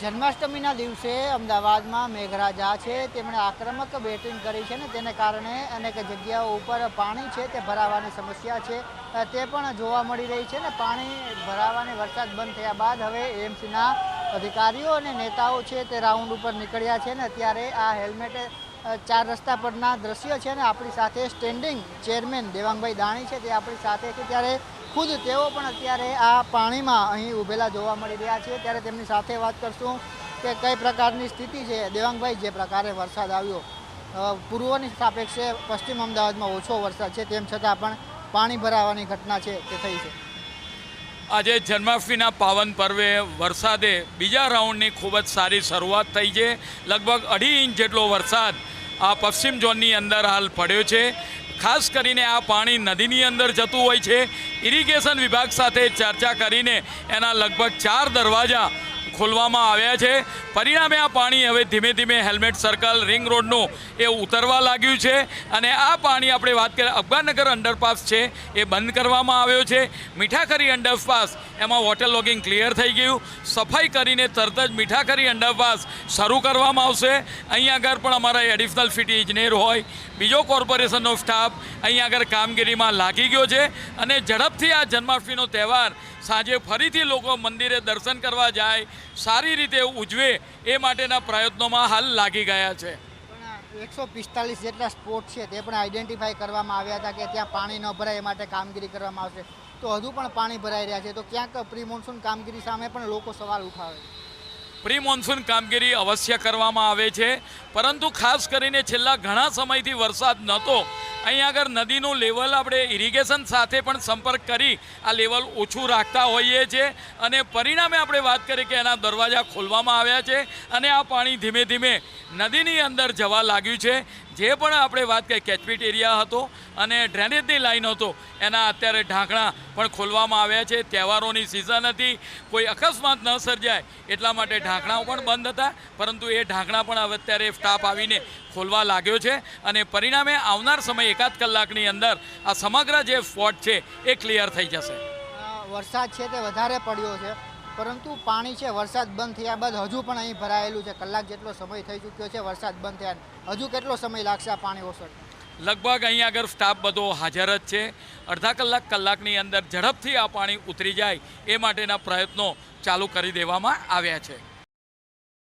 જન્માષ્ટમીના દિવસે અમદાવાદમાં મેઘરાજા છે તેમણે આક્રમક બેટિંગ કરી છે ને તેને કારણે અનેક જગ્યાઓ ઉપર પાણી છે તે ભરાવાની સમસ્યા છે તે પણ જોવા મળી રહી છે ને પાણી ભરાવાની વરસાદ બંધ થયા બાદ હવે એએમસીના અધિકારીઓ અને નેતાઓ છે તે રાઉન્ડ ઉપર નીકળ્યા છે ને અત્યારે આ હેલ્મેટ ચાર રસ્તા પરના દ્રશ્ય છે ને આપણી સાથે સ્ટેન્ડિંગ ચેરમેન દેવાંગભાઈ દાણી છે તે આપણી સાથે છે ત્યારે ખુદ તેઓ પણ અત્યારે આ પાણીમાં અહીં ઊભેલા જોવા મળી રહ્યા છે ત્યારે તેમની સાથે વાત કરશું કે કઈ પ્રકારની સ્થિતિ છે દેવાંગભાઈ જે પ્રકારે વરસાદ આવ્યો પૂર્વની સાપેક્ષે પશ્ચિમ અમદાવાદમાં ઓછો વરસાદ છે તેમ છતાં પણ પાણી ભરાવાની ઘટના છે તે થઈ છે। આજે જન્માષ્ટમીના પાવન પર્વે વરસાદે બીજા રાઉન્ડની ખૂબ જ સારી શરૂઆત થઈ છે। લગભગ 2.5 ઇંચ જેટલો વરસાદ આ પશ્ચિમ ઝોનની અંદર હાલ પડ્યો છે। ખાસ કરીને આ પાણી નદીની અંદર જતું હોય છે। ઇરિગેશન વિભાગ સાથે ચર્ચા કરીને એના લગભગ 4 દરવાજા ખોલવામાં આવ્યા છે। પરિણામે આ પાણી હવે ધીમે ધીમે હેલ્મેટ સર્કલ રિંગ રોડનું એ ઉતરવા લાગ્યું છે અને આ પાણી આપણે વાત કરીએ અફઘાનનગર અંડરપાસ છે એ બંધ કરવામાં આવ્યો છે। મીઠાખરી અંડરપાસ એમાં વોટર લોગિંગ ક્લિયર થઈ ગયું। સફાઈ કરીને તરત જ મીઠાખરી અંડરપાસ શરૂ કરવામાં આવશે। અહીં આગળ પણ અમારા એડિશનલ સિટી ઇજનેર હોય બીજો કોર્પોરેશનનો સ્ટાફ અહીં આગળ કામગીરીમાં લાગી ગયો છે અને ઝડપથી આ જન્માષ્ટમીનો તહેવાર સાંજે ફરીથી લોકો મંદિરે દર્શન કરવા જાય સારી રીતે ઉજવે એ માટેના પ્રયત્નોમાં હાલ લાગી ગયા છે। 145 જેટલા સ્પોટ છે તે પણ આઈડેન્ટિફાઈ કરવામાં આવ્યા હતા કે ત્યાં પાણી ન ભરાય એ માટે કામગીરી કરવામાં આવશે તો હજુ પણ પાણી ભરાઈ રહ્યા છે તો ક્યાંક પ્રી મોન્સૂન કામગીરી સામે પણ લોકો સવાલ ઉઠાવે છે। પ્રી મોન્સૂન કામગીરી અવશ્ય કરવામાં આવે છે પરંતુ ખાસ કરીને છેલ્લા ઘણા સમયથી વરસાદ નહોતો અહીં આગળ નદીનું લેવલ આપણે ઇરિગેશન સાથે પણ સંપર્ક કરી આ લેવલ ઓછું રાખતા હોઈએ છીએ અને પરિણામે આપણે વાત કરીએ કે એના દરવાજા ખોલવામાં આવ્યા છે અને આ પાણી ધીમે ધીમે નદીની અંદર જવા લાગ્યું છે। જે પણ આપણે વાત કરીએ કેચમેન્ટ એરિયા હતો અને ડ્રેનેજની લાઈન હતો એના અત્યારે ઢાંકણા પણ ખોલવામાં આવ્યા છે। તહેવારોની સિઝન હતી કોઈ અકસ્માત ન સર્જાય એટલા માટે ઢાંકણાઓ પણ બંધ હતા પરંતુ એ ઢાંકણા પણ હવે અત્યારે સ્ટાફ આવીને ખોલવા લાગ્યો છે અને પરિણામે આવનાર સમય 1 કલાકની અંદર આ સમગ્ર જે સ્પોટ છે એ ક્લિયર થઈ જશે। વરસાદ છે તે વધારે પડ્યો છે પરંતુ પાણી છે વરસાદ બંધ થયા બાદ હજુ પણ અહીં ભરાયેલું છે। કલાક જેટલો સમય થઈ ચૂક્યો છે વરસાદ બંધ થયા હજુ કેટલો સમય લાગશે આ પાણી ઓસરતા? લગભગ અહીં આગળ સ્ટાફ બધો હાજર જ છે। અડધા કલાકની અંદર ઝડપથી આ પાણી ઉતરી જાય એ માટેના પ્રયત્નો ચાલુ કરી દેવામાં આવ્યા છે।